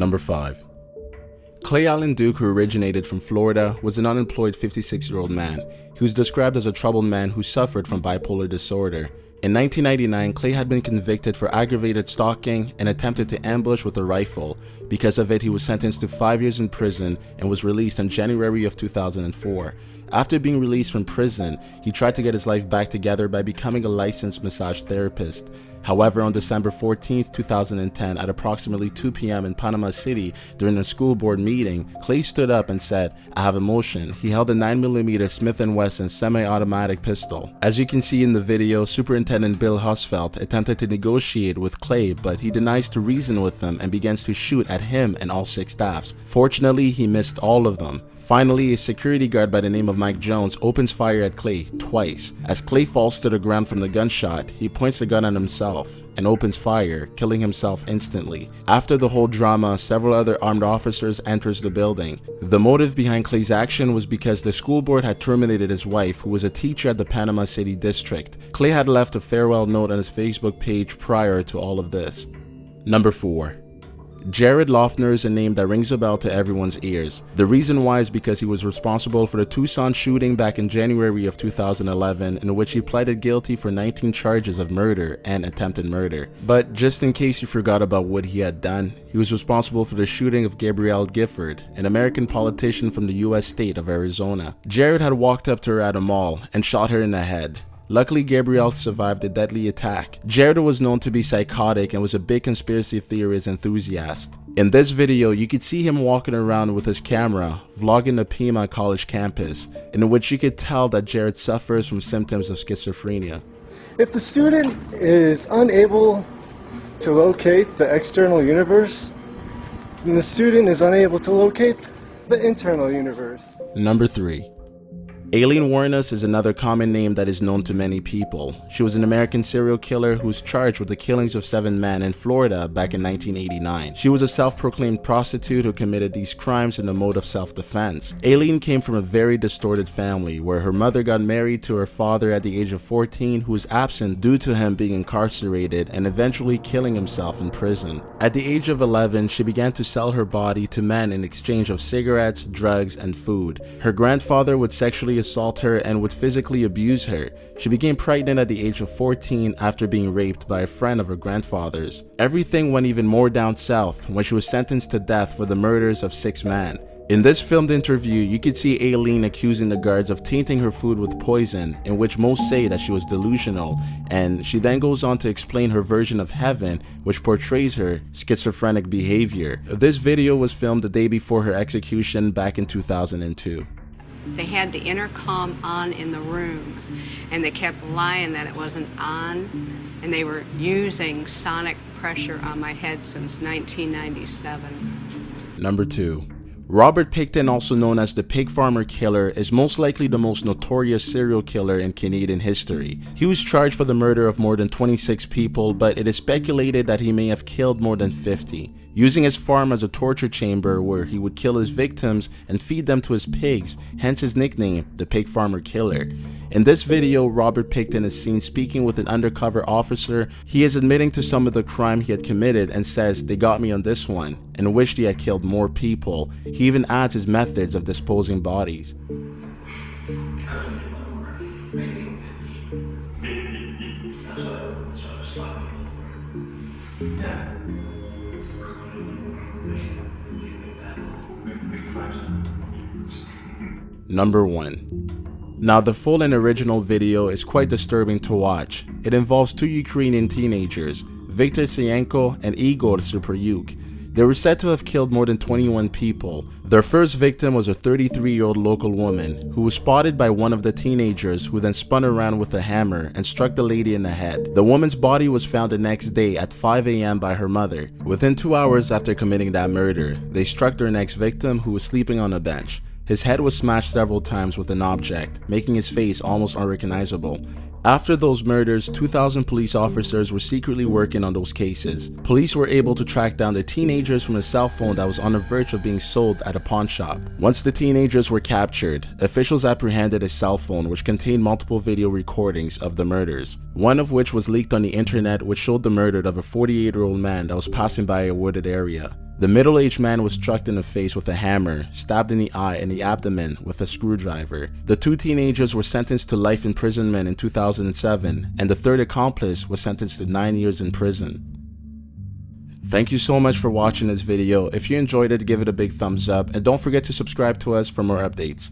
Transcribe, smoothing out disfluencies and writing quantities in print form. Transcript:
Number 5. Clay Allen Duke, who originated from Florida, was an unemployed 56-year-old man. He was described as a troubled man who suffered from bipolar disorder. In 1999, Clay had been convicted for aggravated stalking and attempted to ambush with a rifle. Because of it, he was sentenced to 5 years in prison and was released in January of 2004. After being released from prison, he tried to get his life back together by becoming a licensed massage therapist. However, on December 14, 2010, at approximately 2 p.m. in Panama City during a school board meeting, Clay stood up and said, "I have a motion." He held a 9mm Smith & Wesson semi-automatic pistol. As you can see in the video, Superintendent Bill Husfeld attempted to negotiate with Clay, but he denies to reason with them and begins to shoot at him and all 6 staffs. Fortunately, he missed all of them. Finally, a security guard by the name of Mike Jones opens fire at Clay twice. As Clay falls to the ground from the gunshot, he points the gun at himself and opens fire, killing himself instantly. After the whole drama, several other armed officers enters the building. The motive behind Clay's action was because the school board had terminated his wife, who was a teacher at the Panama City district. Clay had left a farewell note on his Facebook page prior to all of this. Number 4. Jared Loughner is a name that rings a bell to everyone's ears. The reason why is because he was responsible for the Tucson shooting back in January of 2011, in which he pleaded guilty for 19 charges of murder and attempted murder. But just in case you forgot about what he had done, he was responsible for the shooting of Gabrielle Gifford, an American politician from the US state of Arizona. Jared had walked up to her at a mall and shot her in the head. Luckily, Gabrielle survived the deadly attack. Jared was known to be psychotic and was a big conspiracy theorist enthusiast. In this video, you could see him walking around with his camera, vlogging the Pima College campus, in which you could tell that Jared suffers from symptoms of schizophrenia. If the student is unable to locate the external universe, then the student is unable to locate the internal universe. Number 3. Aileen Wuornos is another common name that is known to many people. She was an American serial killer who was charged with the killings of 7 men in Florida back in 1989. She was a self-proclaimed prostitute who committed these crimes in the mode of self-defense. Aileen came from a very distorted family where her mother got married to her father at the age of 14, who was absent due to him being incarcerated and eventually killing himself in prison. At the age of 11, she began to sell her body to men in exchange of cigarettes, drugs, and food. Her grandfather would sexually assault her and would physically abuse her. She became pregnant at the age of 14 after being raped by a friend of her grandfather's. Everything went even more down south when she was sentenced to death for the murders of 6 men. In this filmed interview, you could see Aileen accusing the guards of tainting her food with poison, in which most say that she was delusional, and she then goes on to explain her version of heaven, which portrays her schizophrenic behavior. This video was filmed the day before her execution back in 2002. They had the intercom on in the room, and they kept lying that it wasn't on, and they were using sonic pressure on my head since 1997. Number 2. Robert Pickton, also known as the Pig Farmer Killer, is most likely the most notorious serial killer in Canadian history. He was charged for the murder of more than 26 people, but it is speculated that he may have killed more than 50. Using his farm as a torture chamber where he would kill his victims and feed them to his pigs, hence his nickname, the Pig Farmer Killer. In this video, Robert Pickton is seen speaking with an undercover officer. He is admitting to some of the crime he had committed and says, "They got me on this one," and wished he had killed more people. He even adds his methods of disposing bodies. Number 1. Now, the full and original video is quite disturbing to watch. It involves 2 Ukrainian teenagers, Viktor Syenko and Igor Superyuk. They were said to have killed more than 21 people. Their first victim was a 33-year-old local woman who was spotted by one of the teenagers, who then spun around with a hammer and struck the lady in the head. The woman's body was found the next day at 5 a.m. by her mother. Within 2 hours after committing that murder, they struck their next victim, who was sleeping on a bench. His head was smashed several times with an object, making his face almost unrecognizable. After those murders, 2,000 police officers were secretly working on those cases. Police were able to track down the teenagers from a cell phone that was on the verge of being sold at a pawn shop. Once the teenagers were captured, officials apprehended a cell phone which contained multiple video recordings of the murders, one of which was leaked on the internet, which showed the murder of a 48-year-old man that was passing by a wooded area. The middle-aged man was struck in the face with a hammer, stabbed in the eye and the abdomen with a screwdriver. The 2 teenagers were sentenced to life imprisonment in 2007, and the third accomplice was sentenced to 9 years in prison. Thank you so much for watching this video. If you enjoyed it, give it a big thumbs up, and don't forget to subscribe to us for more updates.